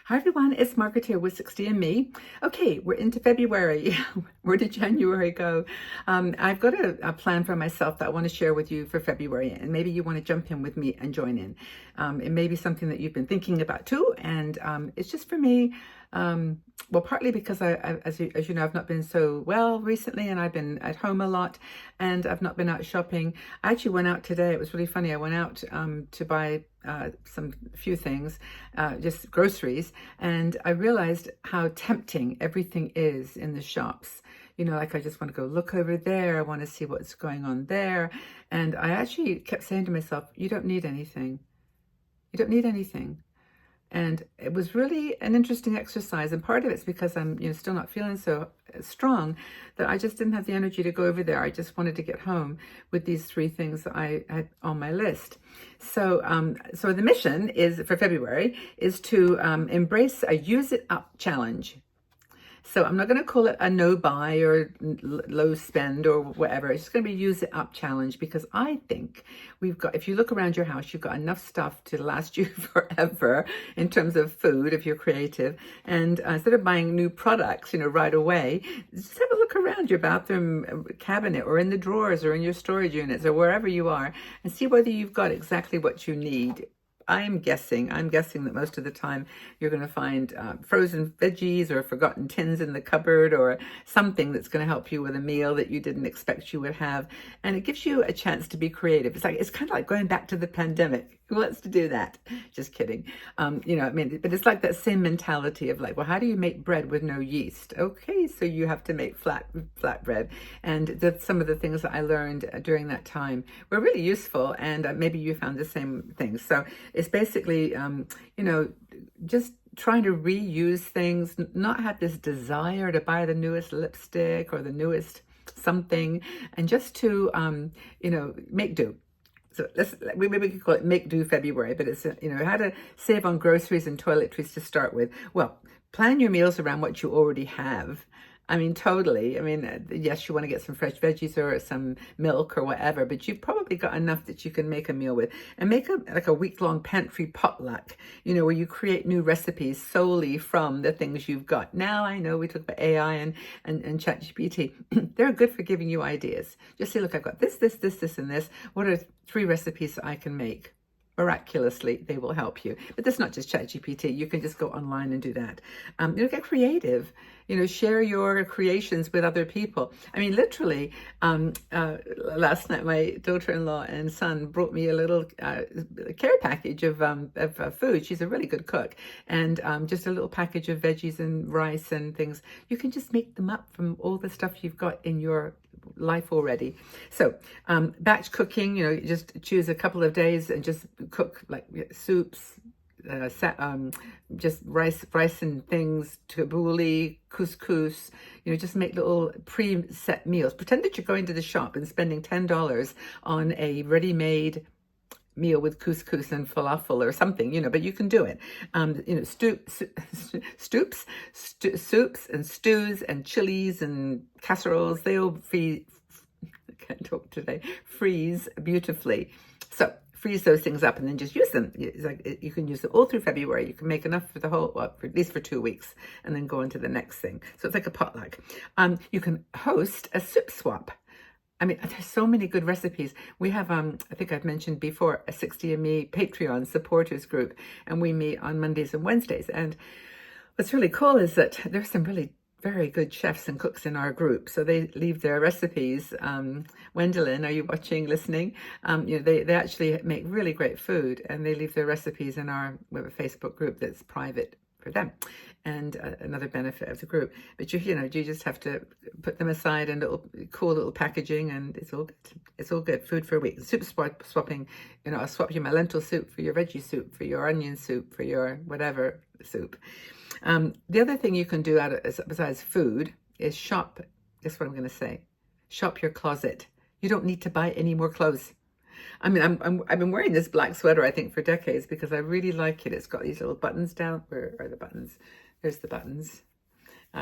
Hi everyone, it's Margaret here with 60 and Me. Okay, we're into February. Where did January go? I've got a plan for myself that I want to share with you for February, and maybe you want to jump in with me and join in. It may be something that you've been thinking about too, and it's just for me. Well, partly because as you know, I've not been so well recently, and I've been at home a lot, and I've not been out shopping. I actually went out today. It was really funny. I went out to buy some few things, just groceries, and I realized how tempting everything is in the shops. You know, like I just want to go look over there. I want to see what's going on there. And I actually kept saying to myself, you don't need anything. You don't need anything. And it was really an interesting exercise. And part of it's because I'm, still not feeling so strong that I just didn't have the energy to go over there. I just wanted to get home with these three things that I had on my list. So, so the mission is for February is to embrace a use it up challenge. So I'm not going to call it a no buy or low spend or whatever. It's just going to be use it up challenge, because I think we've got, if you look around your house, you've got enough stuff to last you forever in terms of food if you're creative. And instead of buying new products, right away, just have a look around your bathroom cabinet or in the drawers or in your storage units or wherever you are and see whether you've got exactly what you need. I'm guessing that most of the time you're going to find frozen veggies or forgotten tins in the cupboard or something that's going to help you with a meal that you didn't expect you would have. And it gives you a chance to be creative. It's kind of like going back to the pandemic. Who wants to do that? Just kidding. But it's like that same mentality of like, well, how do you make bread with no yeast? Okay, so you have to make flat bread. And some of the things that I learned during that time were really useful, and maybe you found the same things. So it's basically, just trying to reuse things, not have this desire to buy the newest lipstick or the newest something, and just to, make do. So maybe we could call it Make Do February, but it's, how to save on groceries and toiletries to start with. Well, plan your meals around what you already have. Totally. Yes, you want to get some fresh veggies or some milk or whatever, but you've probably got enough that you can make a meal with. And make a week-long pantry potluck, where you create new recipes solely from the things you've got. Now, I know we talk about AI and ChatGPT. They're good for giving you ideas. Just say, look, I've got this, and this. What are 3 recipes that I can make? Miraculously, they will help you. But that's not just ChatGPT. You can just go online and do that. Get creative. Share your creations with other people. Literally, last night my daughter-in-law and son brought me a little care package of food. She's a really good cook, and just a little package of veggies and rice and things. You can just make them up from all the stuff you've got in your life already. So batch cooking, just choose a couple of days and just cook like soups, just rice and things, tabbouleh, couscous, just make little pre-set meals. Pretend that you're going to the shop and spending $10 on a ready-made meal with couscous and falafel or something, but you can do it. Soups and stews and chilies and casseroles, they all I can't talk today, freeze beautifully. So freeze those things up and then just use them. It's like you can use them all through February. You can make enough for the whole, at least for 2 weeks, and then go on to the next thing. So it's like a potluck. You can host a soup swap. There's so many good recipes. We have, I think I've mentioned before, a 60 and Me Patreon supporters group, and we meet on Mondays and Wednesdays. And what's really cool is that there's some really very good chefs and cooks in our group. So they leave their recipes. Wendelin, are you watching, listening? They actually make really great food, and they leave their recipes in we have a Facebook group that's private for them, and another benefit of the group. But you just have to put them aside in cool little packaging, and it's all good. It's all good. Food for a week. Soup swapping. I'll swap you my lentil soup for your veggie soup, for your onion soup, for your whatever soup. The other thing you can do besides food is shop. Guess what I'm going to say? Shop your closet. You don't need to buy any more clothes. I've been wearing this black sweater, I think, for decades because I really like it. It's got these little buttons down. Where are the buttons? There's the buttons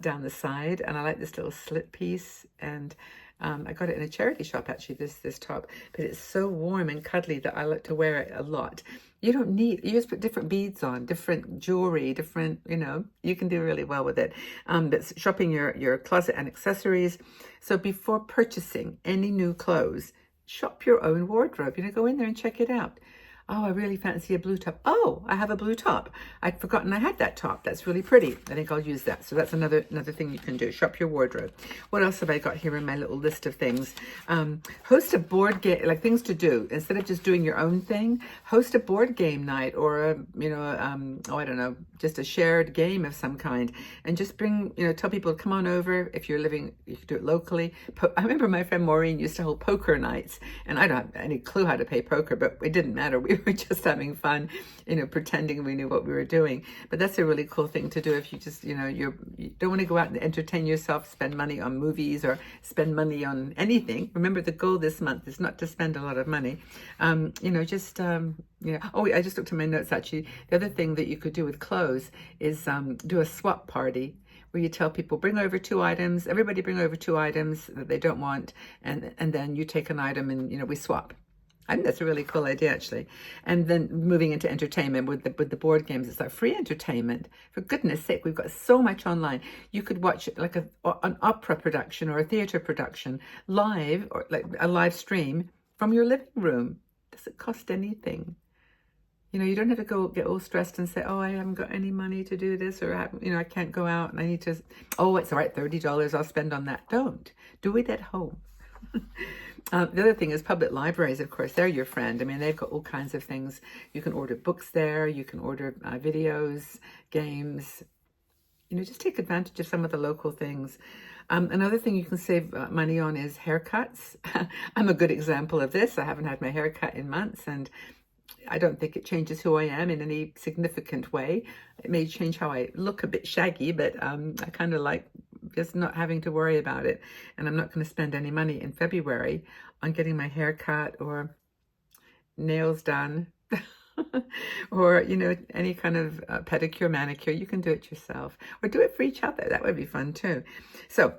down the side. And I like this little slit piece. And I got it in a charity shop, actually, this top, but it's so warm and cuddly that I like to wear it a lot. You don't need, you just put different beads on, different jewelry, different, you can do really well with it. But shopping your closet and accessories. So before purchasing any new clothes, shop your own wardrobe. Go in there and check it out. Oh, I really fancy a blue top. Oh, I have a blue top. I'd forgotten I had that top. That's really pretty. I think I'll use that. So that's another thing you can do. Shop your wardrobe. What else have I got here in my little list of things? Host a board game, like things to do. Instead of just doing your own thing, host a board game night or I don't know, just a shared game of some kind. And just bring, tell people to come on over. If you're living, you can do it locally. I remember my friend Maureen used to hold poker nights, and I don't have any clue how to play poker, but it didn't matter. We were just having fun, pretending we knew what we were doing. But that's a really cool thing to do if you just, you don't want to go out and entertain yourself, spend money on movies or spend money on anything. Remember, the goal this month is not to spend a lot of money. Oh, I just looked at my notes, actually. The other thing that you could do with clothes is do a swap party, where you tell people, bring over 2 items, everybody bring over 2 items that they don't want, and then you take an item and, we swap. I think that's a really cool idea, actually. And then moving into entertainment with the board games, it's like free entertainment. For goodness sake, we've got so much online. You could watch like an opera production or a theater production live, or like a live stream from your living room. Does it cost anything? You don't have to go get all stressed and say, oh, I haven't got any money to do this, or, I can't go out and I need to, oh, it's all right, $30 I'll spend on that. Don't. Do it at home. The other thing is public libraries, of course, they're your friend. I mean, they've got all kinds of things. You can order books there. You can order videos, games. Just take advantage of some of the local things. Another thing you can save money on is haircuts. I'm a good example of this. I haven't had my hair cut in months, and I don't think it changes who I am in any significant way. It may change how I look a bit shaggy, but I kind of like just not having to worry about it. And I'm not going to spend any money in February on getting my hair cut or nails done or, any kind of pedicure, manicure. You can do it yourself or do it for each other. That would be fun too. So,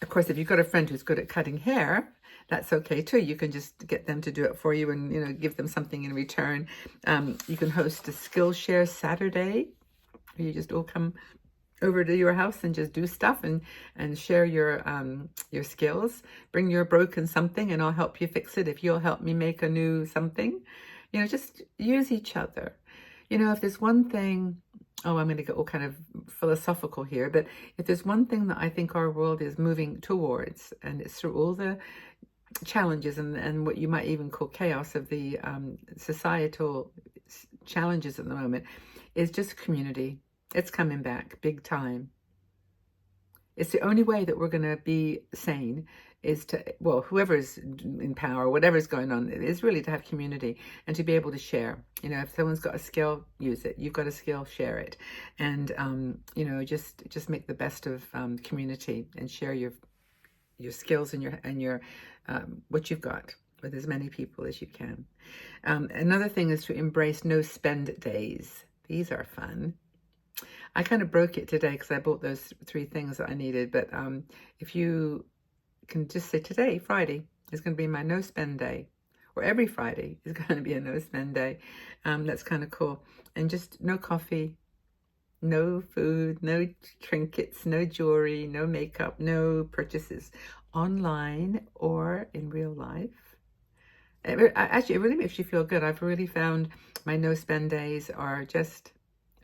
of course, if you've got a friend who's good at cutting hair, that's okay too. You can just get them to do it for you and, give them something in return. You can host a Skillshare Saturday where you just all come over to your house and just do stuff and share your skills. Bring your broken something and I'll help you fix it if you'll help me make a new something. Just use each other. If there's one thing, I'm going to get all kind of philosophical here, but if there's one thing that I think our world is moving towards, and it's through all the challenges and what you might even call chaos of the societal challenges at the moment, is just community. It's coming back big time. It's the only way that we're going to be sane is to, whoever's in power, whatever's going on, is really to have community and to be able to share. If someone's got a skill, use it. You've got a skill, share it. And, just make the best of community and share your skills and your what you've got with as many people as you can. Another thing is to embrace no spend days. These are fun. I kind of broke it today because I bought those 3 things that I needed. But if you can just say today, Friday, is going to be my no spend day, or every Friday is going to be a no spend day. That's kind of cool. And just no coffee, no food, no trinkets, no jewelry, no makeup, no purchases online or in real life. Actually, it really makes you feel good. I've really found my no spend days are just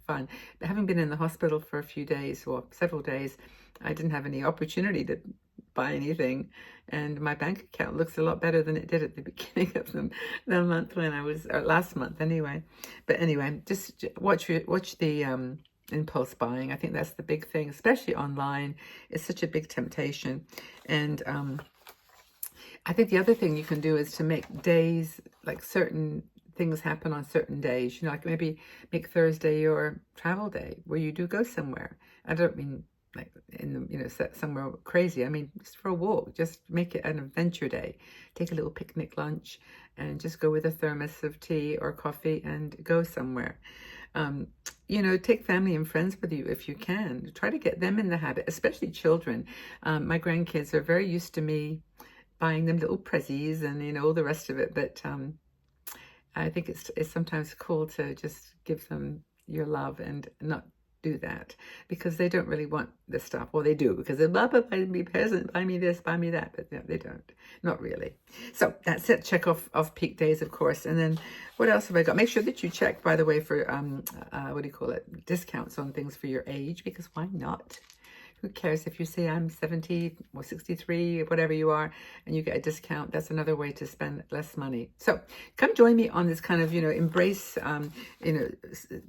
fun. But having been in the hospital for a few days or several days, I didn't have any opportunity to buy anything, and my bank account looks a lot better than it did at the beginning of the month when I was, or last month anyway. But anyway, just watch the impulse buying. I think that's the big thing, especially online. It's such a big temptation. And I think the other thing you can do is to make days, like certain things happen on certain days, like maybe make Thursday your travel day where you do go somewhere. I don't mean like in the, somewhere crazy. I mean, just for a walk, just make it an adventure day. Take a little picnic lunch and just go with a thermos of tea or coffee and go somewhere. You know, take family and friends with you if you can. Try to get them in the habit, especially children. My grandkids are very used to me buying them little prezzies and, you know, all the rest of it. But I think it's sometimes cool to just give them your love and not do that because they don't really want this stuff. Well, they do because they blah, blah, buy me present, buy me this, buy me that, but no, they don't, not really. So that's it. Check off peak days, of course. And then what else have I got? Make sure that you check, by the way, for what do you call it? Discounts on things for your age, because why not? Who cares if you say I'm 70 or 63 or whatever you are and you get a discount? That's another way to spend less money. So come join me on this kind of, you know, embrace, you know,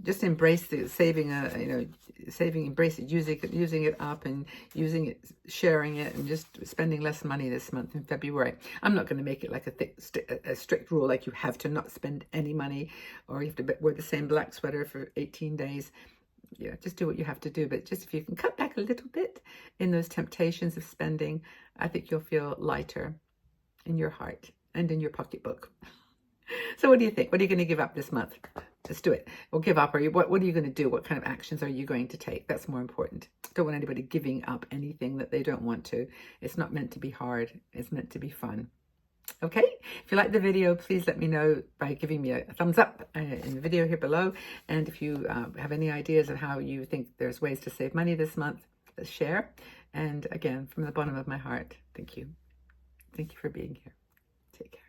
just embrace the saving, you know, saving, embrace it, using it up and using it, sharing it, and just spending less money this month in February. I'm not going to make it like a strict rule, like you have to not spend any money or you have to wear the same black sweater for 18 days. Yeah, just do what you have to do. But just if you can cut back a little bit in those temptations of spending, I think you'll feel lighter in your heart and in your pocketbook. So what do you think? What are you going to give up this month? Just do it. Or give up. Or what are you going to do? What kind of actions are you going to take? That's more important. Don't want anybody giving up anything that they don't want to. It's not meant to be hard. It's meant to be fun. Okay, if you like the video, please let me know by giving me a thumbs up in the video here below. And if you have any ideas of how you think there's ways to save money this month, let's share. And again, from the bottom of my heart, thank you. Thank you for being here. Take care.